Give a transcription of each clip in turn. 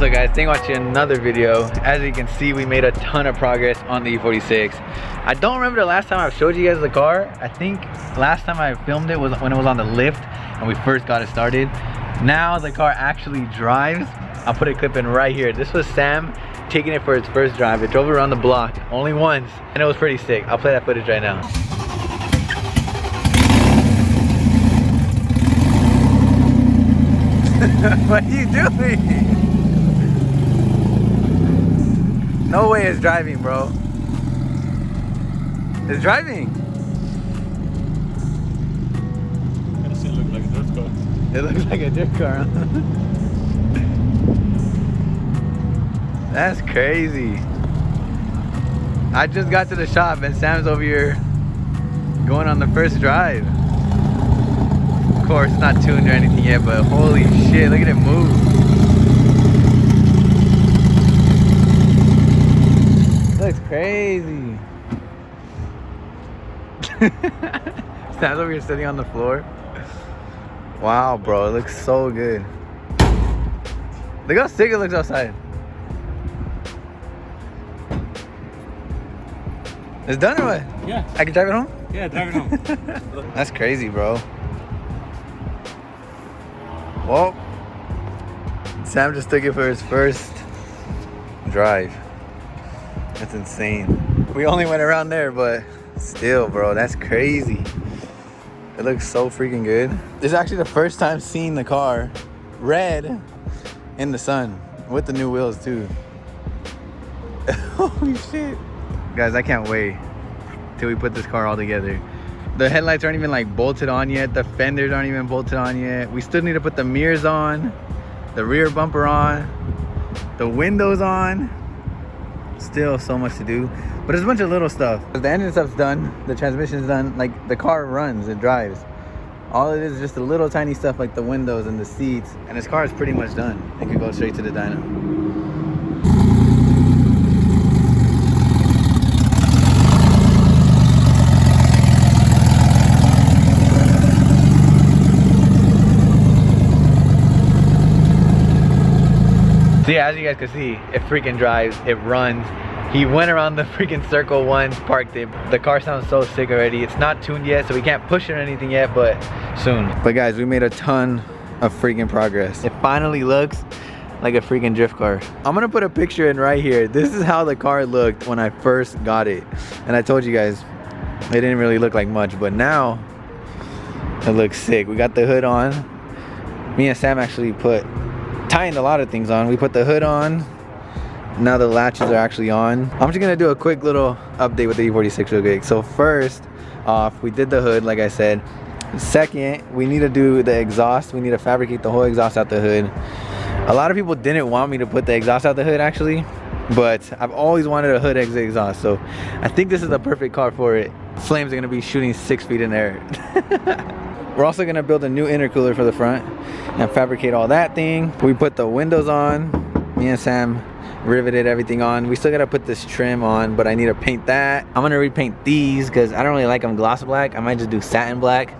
What's up, guys? Thank you for watching another video. As you can see, we made a ton of progress on the E46. I don't remember the last time I showed you guys the car. I think last time I filmed it was when it was on the lift and we first got it started. Now the car actually drives. I'll put a clip in right here. This was Sam taking it for its first drive. It drove around the block only once and it was pretty sick. I'll play that footage right now. What are you doing? No way it's driving, bro. It's driving. It looks like a drift car. It looks like a drift car, huh? That's crazy. I just got to the shop and Sam's over here going on the first drive. Of course, it's not tuned or anything yet, but holy shit, look at it move. Looks crazy. Sam's over here sitting on the floor. Wow, bro, it looks so good. Look how sick it looks outside. It's done or what? Yeah. I can drive it home? Yeah, drive it home. That's crazy, bro. Well, Sam just took it for his first drive. That's insane. We only went around there, but still, bro, that's crazy. It looks so freaking good. This is actually the first time seeing the car red in the sun with the new wheels too. Holy shit. Guys, I can't wait till we put this car all together. The headlights aren't even like bolted on yet. The fenders aren't even bolted on yet. We still need to put the mirrors on, the rear bumper on, the windows on. Still so much to do, but there's a bunch of little stuff. The engine stuff's done, the transmission's done, like the car runs, it drives. All it is just the little tiny stuff like the windows and the seats, and this car is pretty much done. It can go straight to the dyno. So yeah, as you guys can see, it freaking drives, it runs. He went around the freaking circle once, parked it. The car sounds so sick already. It's not tuned yet, so we can't push it or anything yet, but soon. But guys, we made a ton of freaking progress. It finally looks like a freaking drift car. I'm gonna put a picture in right here. This is how the car looked when I first got it. And I told you guys, it didn't really look like much, but now it looks sick. We got the hood on. Me and Sam actually tightened a lot of things on. We put the hood on. Now the latches are actually on. I'm just gonna do a quick little update with the E46 real quick. So first off, we did the hood like I said. Second, we need to do the exhaust. We need to fabricate the whole exhaust out the hood. A lot of people didn't want me to put the exhaust out the hood actually, but I've always wanted a hood exit exhaust, so I think this is the perfect car for it. Flames are gonna be shooting 6 feet in the air. We're also gonna build a new intercooler for the front and fabricate all that thing. We put the windows on. Me and Sam riveted everything on. We still gotta put this trim on, but I need to paint that. I'm gonna repaint these because I don't really like them gloss black. I might just do satin black.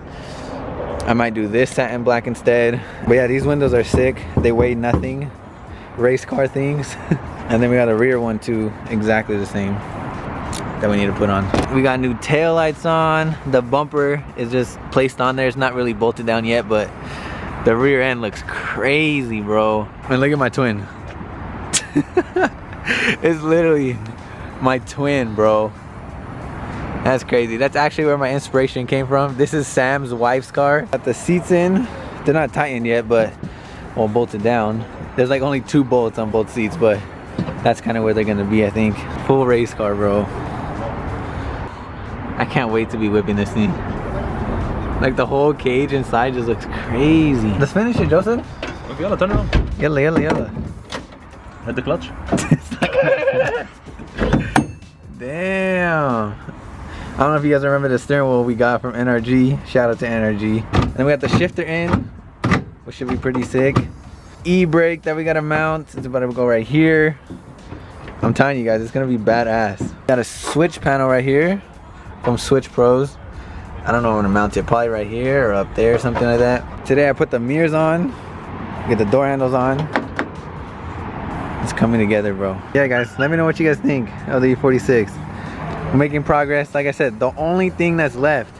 I might do this satin black instead. But yeah, these windows are sick. They weigh nothing. Race car things. And then we got a rear one too, exactly the same, that we need to put on. We got new tail lights on. The bumper is just placed on there. It's not really bolted down yet, but the rear end looks crazy, bro. And look at my twin. It's literally my twin, bro. That's crazy. That's actually where my inspiration came from. This is Sam's wife's car. Got the seats in. They're not tightened yet, but well, bolted down. There's like only 2 bolts on both seats, but that's kind of where they're gonna be, I think. Full race car, bro. I can't wait to be whipping this thing. Like the whole cage inside just looks crazy. Let's finish it, Joseph. Okay, yalla, turn it on. Yalla, yalla, yalla. Hit the clutch. Damn. I don't know if you guys remember the steering wheel we got from NRG. Shout out to NRG. And we got the shifter in, which should be pretty sick. E-brake that we gotta mount. It's about to go right here. I'm telling you guys, it's gonna be badass. Got a switch panel right here from Switch Pros. I don't know where I'm gonna mount it. Probably right here or up there, something like that. Today I put the mirrors on. Get the door handles on. It's coming together, bro. Yeah, guys, let me know what you guys think of the E46. We're making progress. Like I said, the only thing that's left,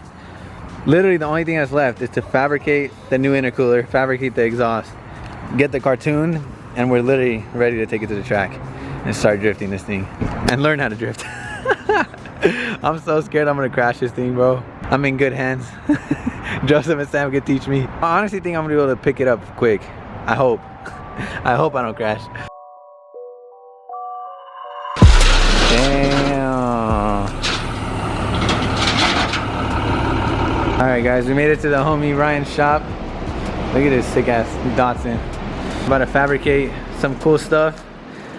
literally the only thing that's left, is to fabricate the new intercooler, fabricate the exhaust, get the car tuned, and we're literally ready to take it to the track and start drifting this thing and learn how to drift. I'm so scared I'm gonna crash this thing, bro. I'm in good hands. Joseph and Sam can teach me. I honestly think I'm gonna be able to pick it up quick. I hope. I hope I don't crash. Damn. Alright guys, we made it to the homie Ryan's shop. Look at this sick ass Datsun. About to fabricate some cool stuff.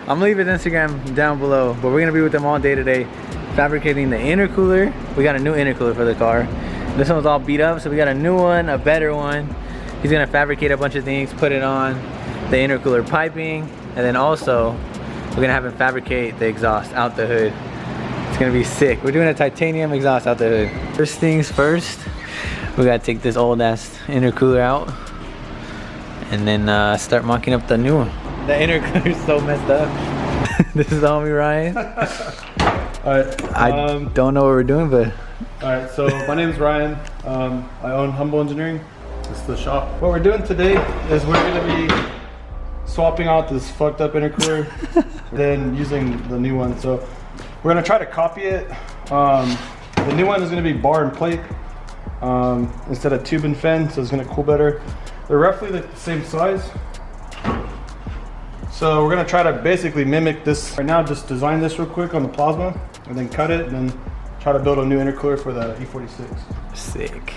I'm gonna leave his Instagram down below, but we're gonna be with him all day today, fabricating the intercooler. We got a new intercooler for the car. This one was all beat up, so we got a new one, a better one. He's gonna fabricate a bunch of things, put it on the intercooler piping, and then also we're gonna have him fabricate the exhaust out the hood. It's gonna be sick. We're doing a titanium exhaust out the hood. First things first, we gotta take this old ass intercooler out and then start mocking up the new one. The intercooler is so messed up. This is the homie Ryan. Alright. I don't know what we're doing, but. Alright, so my name is Ryan. I own Humble Engineering. This is the shop. What we're doing today is we're going to be swapping out this fucked up intercooler, then using the new one. So we're going to try to copy it. The new one is going to be bar and plate instead of tube and fan, so it's going to cool better. They're roughly the same size. So we're going to try to basically mimic this. Right now, just design this real quick on the plasma and then cut it and then try to build a new intercooler for the E46. Sick.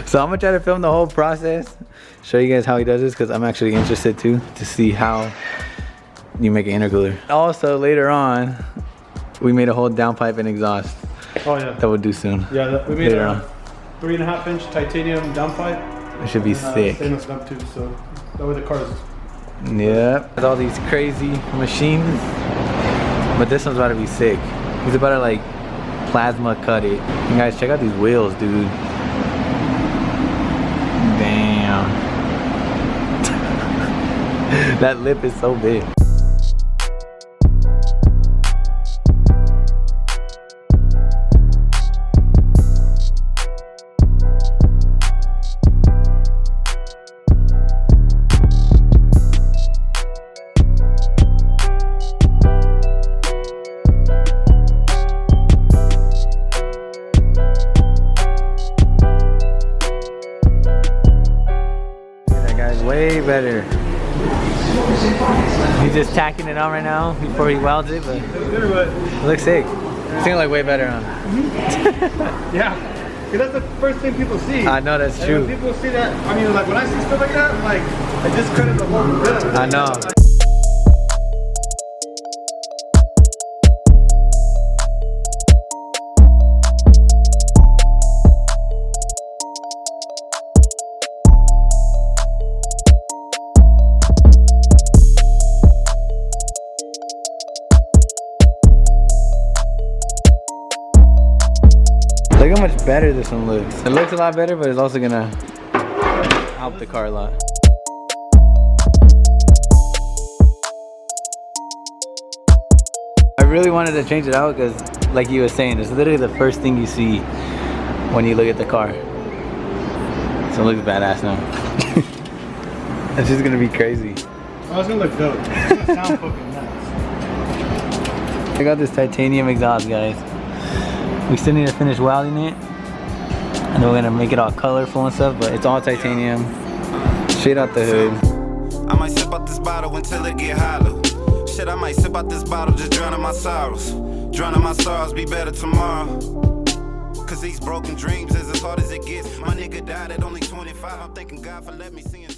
So I'm gonna try to film the whole process, show you guys how he does this, because I'm actually interested too, to see how you make an intercooler. Also later on, we made a whole downpipe and exhaust. Oh yeah. That we'll do soon. Yeah, we made later a on. 3.5 inch titanium downpipe. It should be sick. Stainless nut tube, so that way the car is. Yep. With all these crazy machines, but this one's about to be sick. He's about to like plasma cut it. And guys, check out these wheels, dude. Damn. That lip is so big. Way better. He's just tacking it on right now before he welds it, but it looks sick. It's gonna look way better on. Yeah, because that's the first thing people see. I know, that's true. When people see that, I mean, like when I see stuff like that, I'm like, I discredit the whole bit. I know. Look how much better this one looks. It looks a lot better, but it's also gonna help the car a lot. I really wanted to change it out because, like you were saying, it's literally the first thing you see when you look at the car. So it looks badass now. It's just gonna be crazy. Oh, it's gonna look dope. It's gonna sound fucking nuts. I got this titanium exhaust, guys. We still need to finish welding it, and then we're gonna make it all colorful and stuff, but it's all titanium, straight out the hood. I might sip out this bottle until it get hollow. Shit, I might sip out this bottle, just drowning my sorrows. Drowning my sorrows, be better tomorrow. Cause these broken dreams is as hard as it gets. My nigga died at only 25, I'm thanking God for letting me see him.